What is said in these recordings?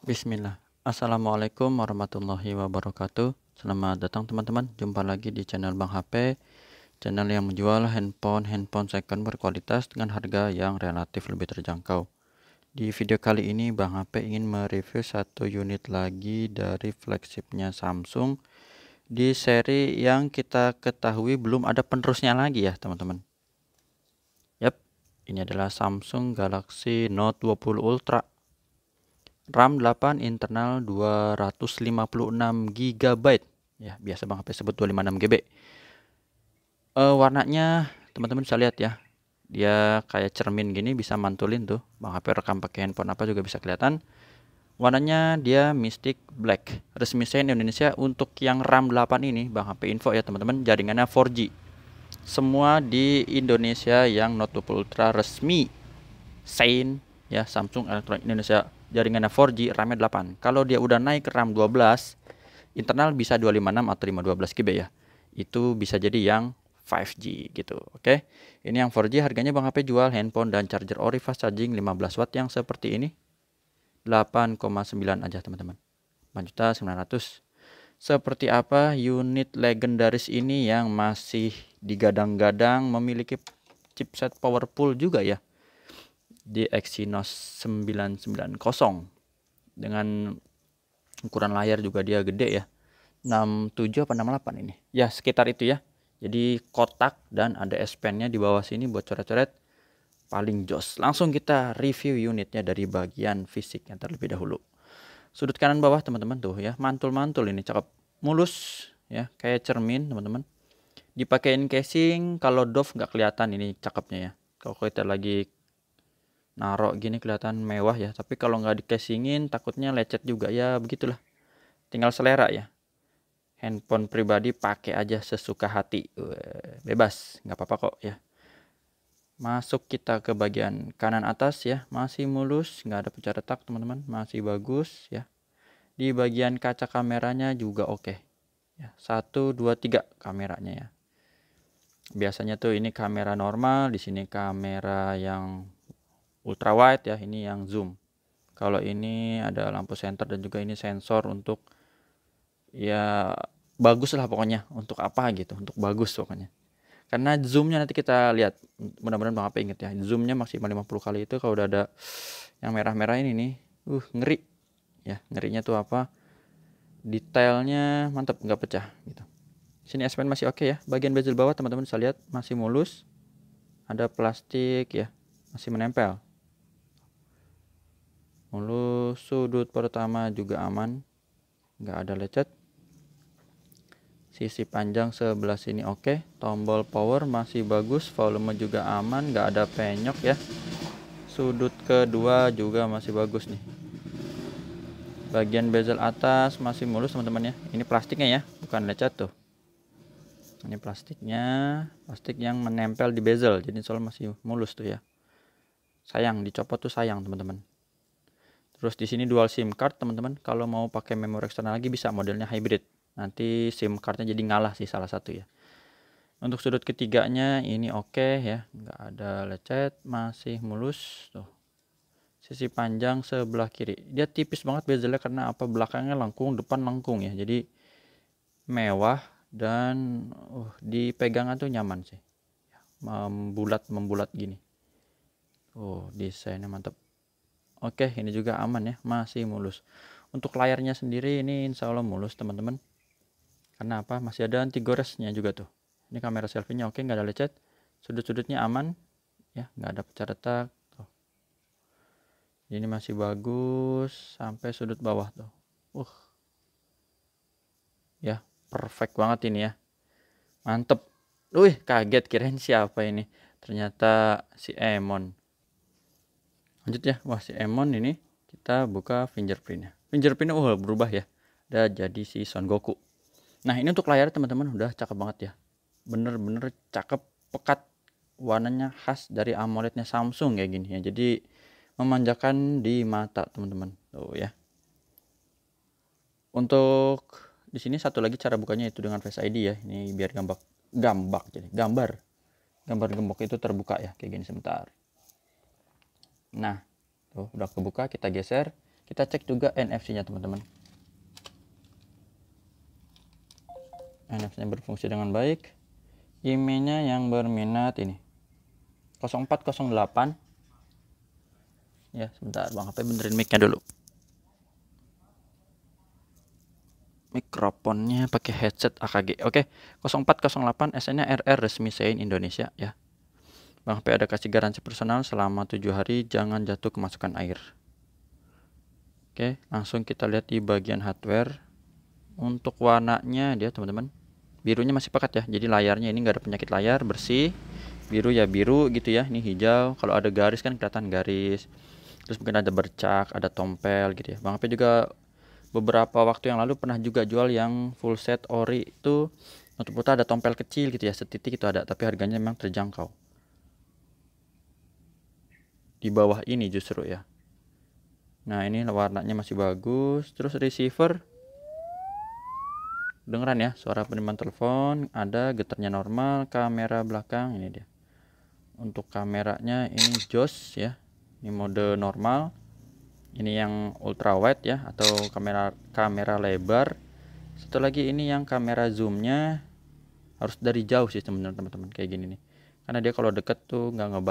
Bismillah. Assalamualaikum warahmatullahi wabarakatuh. Selamat datang teman-teman. Jumpa lagi di channel Bang HP, channel yang menjual handphone second berkualitas dengan harga yang relatif lebih terjangkau. Di video kali ini Bang HP ingin mereview satu unit lagi dari flagshipnya Samsung di seri yang kita ketahui belum ada penerusnya lagi ya teman-teman. Yap, ini adalah Samsung Galaxy Note 20 Ultra. RAM 8, internal 256 GB. Ya, biasa Bang HP sebut 256 GB. Warnanya teman-teman bisa lihat ya. Dia kayak cermin gini, bisa mantulin tuh. Bang HP rekam pakai handphone apa juga bisa kelihatan. Warnanya dia Mystic Black. Resmi saya Indonesia untuk yang RAM 8 ini, Bang HP info ya teman-teman, jaringannya 4G. Semua di Indonesia yang Note 20 Ultra resmi Sein ya, Samsung Electronics Indonesia, jaringannya 4G, RAM-nya 8. Kalau dia udah naik ke RAM 12, internal bisa 256 atau 512 GB ya. Itu bisa jadi yang 5G gitu. Oke. Ini yang 4G, harganya Bang HP jual handphone dan charger ori fast charging 15 watt yang seperti ini. 8,9 aja teman-teman. 4.900.000. Seperti apa unit legendaris ini yang masih digadang-gadang memiliki chipset powerful juga ya, di Exynos 990 dengan ukuran layar juga dia gede ya, 67 apa 68 ini ya, sekitar itu ya. Jadi kotak dan ada S Pen-nya di bawah sini buat coret-coret, paling jos. Langsung kita review unitnya dari bagian fisiknya terlebih dahulu. Sudut kanan bawah teman-teman tuh ya, mantul-mantul ini, cakep, mulus ya, kayak cermin teman-teman. Dipakein casing, kalau doff nggak kelihatan ini cakepnya ya. Kalau kita lagi narok gini kelihatan mewah ya, tapi kalau nggak di casingin takutnya lecet juga ya, begitulah, tinggal selera ya. Handphone pribadi pakai aja sesuka hati, bebas, nggak apa-apa kok ya. Masuk kita ke bagian kanan atas ya, masih mulus, nggak ada pecah retak teman-teman, masih bagus ya. Di bagian kaca kameranya juga oke ya, 1 2 3 kameranya ya. Biasanya tuh ini kamera normal, di sini kamera yang ultra wide ya, ini yang zoom. Kalau ini ada lampu senter dan juga ini sensor untuk ya bagus lah pokoknya, untuk apa gitu, untuk bagus pokoknya. Karena zoomnya nanti kita lihat, mudah-mudahan Bang HP inget ya, zoomnya maksimal 50 kali. Itu kalau udah ada yang merah-merah ini nih, ngeri ya. Ngerinya tuh apa, detailnya mantap, nggak pecah gitu. Sini S Pen masih oke ya. Bagian bezel bawah teman-teman bisa lihat masih mulus, ada plastik ya, masih menempel mulus. Sudut pertama juga aman, nggak ada lecet. Sisi panjang sebelah sini oke. Tombol power masih bagus, volume juga aman, nggak ada penyok ya. Sudut kedua juga masih bagus nih. Bagian bezel atas masih mulus teman-teman ya. Ini plastiknya ya, bukan lecet tuh. Ini plastiknya, plastik yang menempel di bezel, jadi soalnya masih mulus tuh ya. Sayang dicopot tuh, sayang teman-teman. Terus di sini dual SIM card teman-teman. Kalau mau pakai memori eksternal lagi bisa, modelnya hybrid. Nanti SIM cardnya jadi ngalah sih salah satu ya. Untuk sudut ketiganya ini oke ya, nggak ada lecet, masih mulus tuh. Sisi panjang sebelah kiri, dia tipis banget bezelnya karena apa, belakangnya lengkung, depan lengkung ya, jadi mewah dan dipegangan tuh nyaman sih, membulat gini. Desainnya mantap. Oke, ini juga aman ya, masih mulus. Untuk layarnya sendiri ini insya Allah mulus teman-teman. Karena apa, masih ada anti goresnya juga tuh. Ini kamera selfie-nya oke, nggak ada lecet. Sudut-sudutnya aman ya, nggak ada pecah retak tuh. Ini masih bagus sampai sudut bawah tuh. Ya, perfect banget ini ya, mantep. Kaget, kirain siapa ini, ternyata si Emon. Lanjut ya, wah si Emon ini, kita buka fingerprintnya. Fingerprintnya berubah ya, udah jadi si Son Goku. Nah ini untuk layar teman-teman udah cakep banget ya, bener-bener cakep, pekat, warnanya khas dari AMOLED-nya Samsung kayak gini ya, jadi memanjakan di mata teman-teman tuh ya. Untuk di sini satu lagi cara bukanya itu dengan Face ID ya, ini biar gambar gembok itu terbuka ya, kayak gini sebentar. Nah tuh udah kebuka, kita geser, Kita cek juga NFC-nya teman-teman. NFC-nya berfungsi dengan baik. IMEI-nya yang berminat ini 0408. Ya, sebentar Bang HP benerin mic-nya dulu. Mikrofonnya pakai headset AKG. Oke, 0408 SN-nya RR resmi Sein Indonesia ya. Bang HP ada kasih garansi personal selama 7 hari, jangan jatuh kemasukan air. Oke, langsung kita lihat di bagian hardware. Untuk warnanya dia teman-teman, birunya masih pekat ya. Jadi layarnya ini nggak ada penyakit layar, bersih. Biru ya biru gitu ya. Ini hijau. Kalau ada garis kan kelihatan garis. Terus mungkin ada bercak, ada tompel gitu ya. Bang HP juga beberapa waktu yang lalu pernah juga jual yang full set ori itu. Untuk putar ada tompel kecil gitu ya, setitik itu ada, tapi harganya memang terjangkau. Di bawah ini justru ya. Nah ini warnanya masih bagus. Terus receiver, dengeran ya suara penerimaan telepon, ada getarnya normal. Kamera belakang ini dia. Untuk kameranya ini JOS ya, ini mode normal. Ini yang ultra wide ya, atau kamera lebar. Satu lagi ini yang kamera zoomnya harus dari jauh sih teman-teman, kayak gini nih, karena dia kalau deket tuh nggak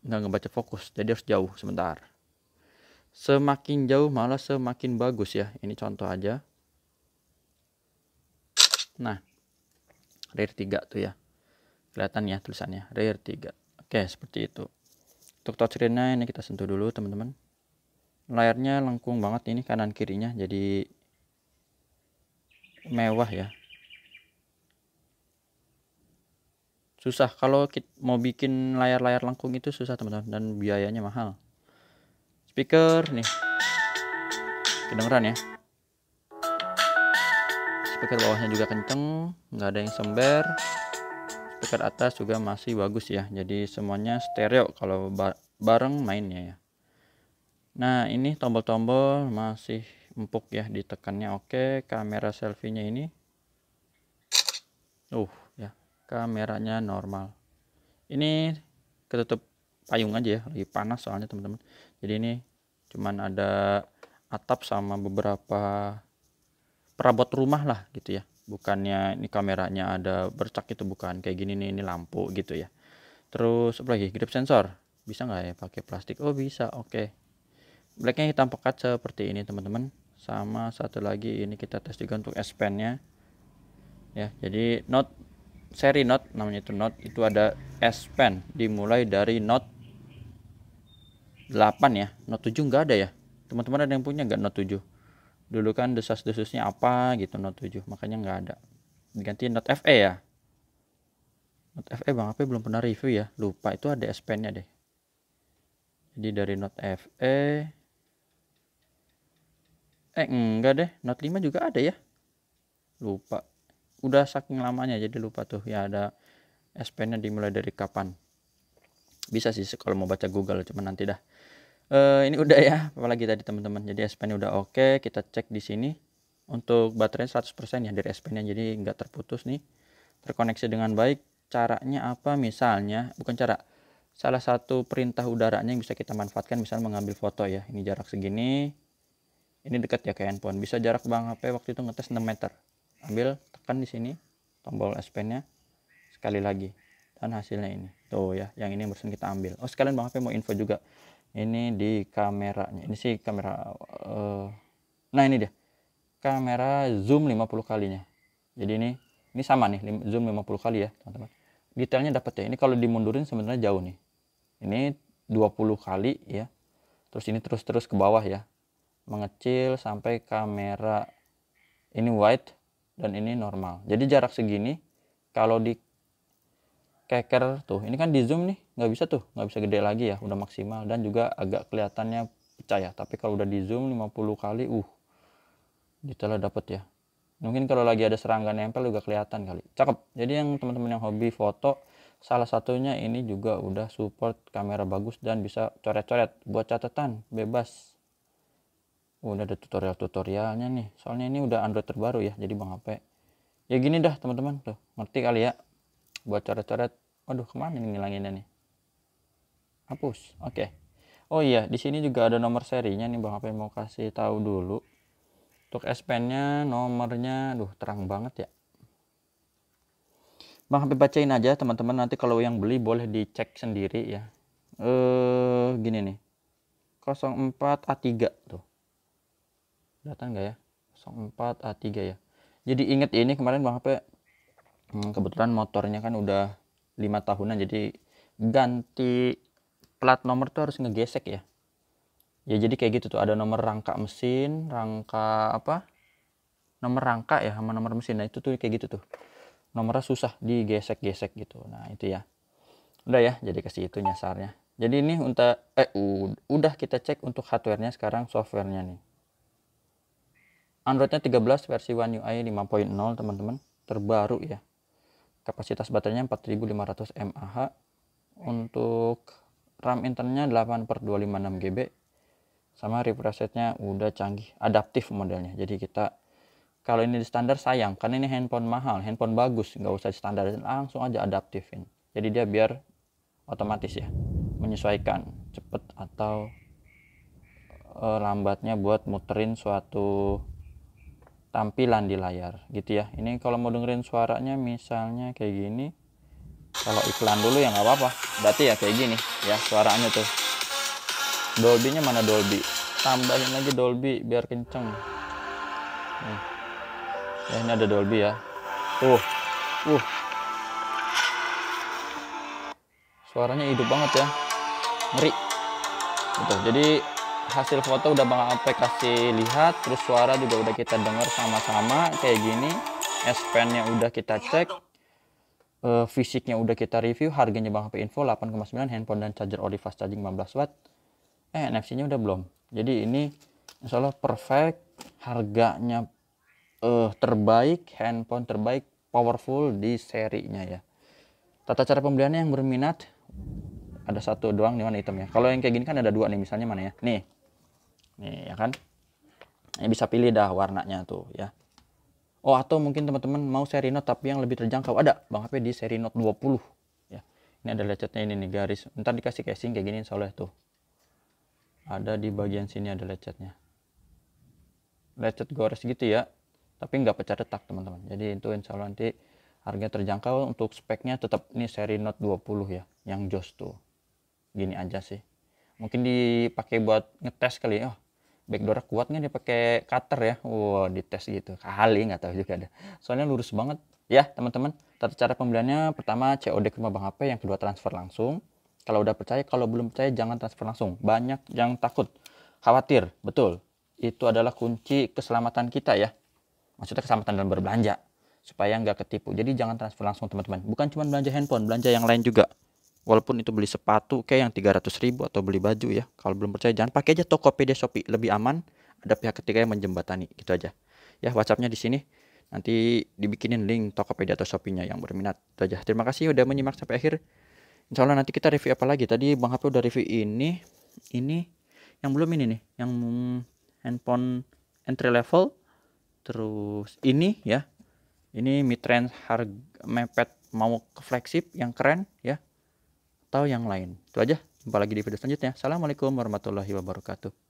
ngebaca fokus, jadi harus jauh sebentar. Semakin jauh malah semakin bagus ya. Ini contoh aja. Nah, rear 3 tuh ya, kelihatan ya tulisannya rear 3. Oke, seperti itu. Untuk touchscreen-nya ini kita sentuh dulu teman-teman. Layarnya lengkung banget ini kanan kirinya, jadi mewah ya. Susah kalau mau bikin layar-layar lengkung itu susah teman-teman, dan biayanya mahal. Speaker nih, kedengeran ya. Speaker bawahnya juga kenceng, nggak ada yang sember. Speaker atas juga masih bagus ya, jadi semuanya stereo kalau bareng mainnya ya. Nah ini tombol-tombol masih empuk ya, ditekannya oke. Kamera selfie-nya ini ya, kameranya normal. Ini ketutup payung aja ya, lagi panas soalnya teman-teman. Jadi ini cuman ada atap sama beberapa perabot rumah lah gitu ya, bukannya ini kameranya ada bercak, itu bukan. Kayak gini nih, ini lampu gitu ya. Terus apa lagi, grip sensor bisa nggak ya pakai plastik? Oh bisa, oke. Blacknya hitam pekat seperti ini teman-teman. Sama satu lagi ini kita tes juga untuk S Pen nya ya. Jadi Note seri Note namanya itu Note, itu ada S Pen dimulai dari Note 8 ya. Note 7 nggak ada ya teman-teman, ada yang punya nggak Note 7? Dulu kan desas-desusnya apa gitu Note 7, makanya nggak ada, diganti Note FE ya. Note FE Bang HP belum pernah review ya, lupa. Itu ada S Pen nya deh. Jadi dari Note FE enggak deh, Note 5 juga ada ya, lupa. Udah saking lamanya jadi lupa tuh ya, ada S Pen nya dimulai dari kapan. Bisa sih kalau mau baca Google, cuman nanti dah. Ini udah ya, apalagi tadi teman-teman. Jadi S Pen udah oke. Kita cek di sini untuk baterainya 100% ya dari S Pen nya, jadi nggak terputus nih, terkoneksi dengan baik. Caranya apa? Misalnya, bukan cara, salah satu perintah udaranya yang bisa kita manfaatkan, misalnya mengambil foto ya. Ini jarak segini, ini dekat ya ke handphone, bisa jarak Bang HP waktu itu ngetes 6 meter. Ambil, tekan di sini tombol S Pen nya sekali lagi, dan hasilnya ini tuh ya, yang ini barusan kita ambil. Oh sekalian Bang HP mau info juga, ini di kameranya, ini sih kamera nah ini dia kamera zoom 50 kalinya. Jadi ini sama nih, zoom 50 kali ya teman-teman. Detailnya dapat ya. Ini kalau dimundurin sebenarnya jauh nih, ini 20 kali ya. Terus ini terus ke bawah ya, mengecil sampai kamera ini wide dan ini normal. Jadi jarak segini kalau di keker tuh, ini kan di zoom nih nggak bisa tuh, nggak bisa gede lagi ya, udah maksimal, dan juga agak kelihatannya pecah ya. Tapi kalau udah di zoom 50 kali detailnya dapet ya. Mungkin kalau lagi ada serangga nempel juga kelihatan kali. Cakep. Jadi yang teman-teman yang hobi foto, salah satunya ini juga udah support kamera bagus dan bisa coret-coret buat catatan bebas. Udah ada tutorial-tutorialnya nih, soalnya ini udah Android terbaru ya, jadi Bang HP ya gini dah teman-teman, tuh ngerti kali ya buat coret-coret. Waduh, kemana nih ngilanginnya nih, hapus. Oke. Oh iya, di sini juga ada nomor serinya nih Bang HP mau kasih tahu dulu. Untuk S Pen-nya nomornya, terang banget ya. Bang HP bacain aja teman-teman, nanti kalau yang beli boleh dicek sendiri ya. Gini nih. 04A3 tuh. Kelihatan nggak ya? 04A3 ya. Jadi inget ini kemarin Bang HP kebetulan motornya kan udah 5 tahunan, jadi ganti plat nomor tuh harus ngegesek ya. Ya jadi kayak gitu tuh, ada nomor rangka mesin, rangka apa? Nomor rangka ya sama nomor mesin. Nah, itu tuh kayak gitu tuh. Nomornya susah digesek-gesek gitu. Nah, itu ya. Udah ya, jadi kasih itu nyasarnya. Jadi ini untuk udah kita cek untuk hardware-nya, sekarang software-nya nih. Android-nya 13 versi One UI 5.0 teman-teman, terbaru ya. Kapasitas baterainya 4500 mAh. Untuk RAM internnya 8/256 GB. Sama refresh rate-nya udah canggih, adaptif modelnya. Jadi kita kalau ini di standar sayang, karena ini handphone mahal, handphone bagus, nggak usah di standar, langsung aja adaptifin. Jadi dia biar otomatis ya, menyesuaikan cepet atau lambatnya buat muterin suatu tampilan di layar gitu ya. Ini kalau mau dengerin suaranya misalnya kayak gini, kalau iklan dulu ya nggak apa-apa, berarti ya kayak gini ya suaranya tuh. Dolby-nya mana Dolby, tambahin lagi Dolby biar kenceng nih. Ya ini ada Dolby ya, tuh suaranya hidup banget ya, ngeri gitu. Jadi hasil foto udah Bang Ape kasih lihat, terus suara juga udah kita dengar sama-sama kayak gini. S Pen-nya udah kita cek, fisiknya udah kita review, harganya Bang Ape info 8,9, handphone dan charger ori fast charging 15 watt. NFC-nya udah belum. Jadi ini insya Allah perfect, harganya terbaik, handphone terbaik, powerful di serinya ya. Tata cara pembeliannya yang berminat ada satu doang nih, warna hitam ya. Kalau yang kayak gini kan ada dua nih, misalnya mana ya, nih ya kan, ini bisa pilih dah warnanya tuh ya. Oh, atau mungkin teman-teman mau seri Note tapi yang lebih terjangkau, ada Bang HP di seri Note 20 ya. Ini ada lecetnya, ini nih garis, ntar dikasih casing kayak gini insya Allah tuh, ada di bagian sini ada lecetnya, lecet gores gitu ya, tapi nggak pecah retak teman-teman. Jadi itu insya Allah nanti harga terjangkau. Untuk speknya tetap ini seri Note 20 ya, yang jos tuh gini aja sih. Mungkin dipakai buat ngetes kali ya, backdoor kuat nggak dipakai cutter ya, dites gitu kali, nggak tahu juga ada, soalnya lurus banget ya teman-teman. Tata cara pembeliannya, pertama COD ke rumah Bang HP, yang kedua transfer langsung. Kalau udah percaya, kalau belum percaya jangan transfer langsung. Banyak yang takut, khawatir, betul, itu adalah kunci keselamatan kita ya, maksudnya keselamatan dalam berbelanja, supaya nggak ketipu. Jadi jangan transfer langsung teman-teman, bukan cuma belanja handphone, belanja yang lain juga. Walaupun itu beli sepatu kayak yang 300.000 atau beli baju ya, kalau belum percaya jangan pakai aja Tokopedia, Shopee, lebih aman, ada pihak ketiga yang menjembatani, gitu aja ya. WhatsAppnya di sini, nanti dibikinin link Tokopedia atau Shopee-nya yang berminat. Itu aja, terima kasih udah menyimak sampai akhir. Insya Allah nanti kita review apa lagi. Tadi Bang HP udah review ini yang belum ini nih, yang handphone entry level. Terus ini ya, ini mid range, harga mepet mau ke flagship yang keren ya, atau yang lain. Itu aja, jumpa lagi di video selanjutnya. Assalamualaikum warahmatullahi wabarakatuh.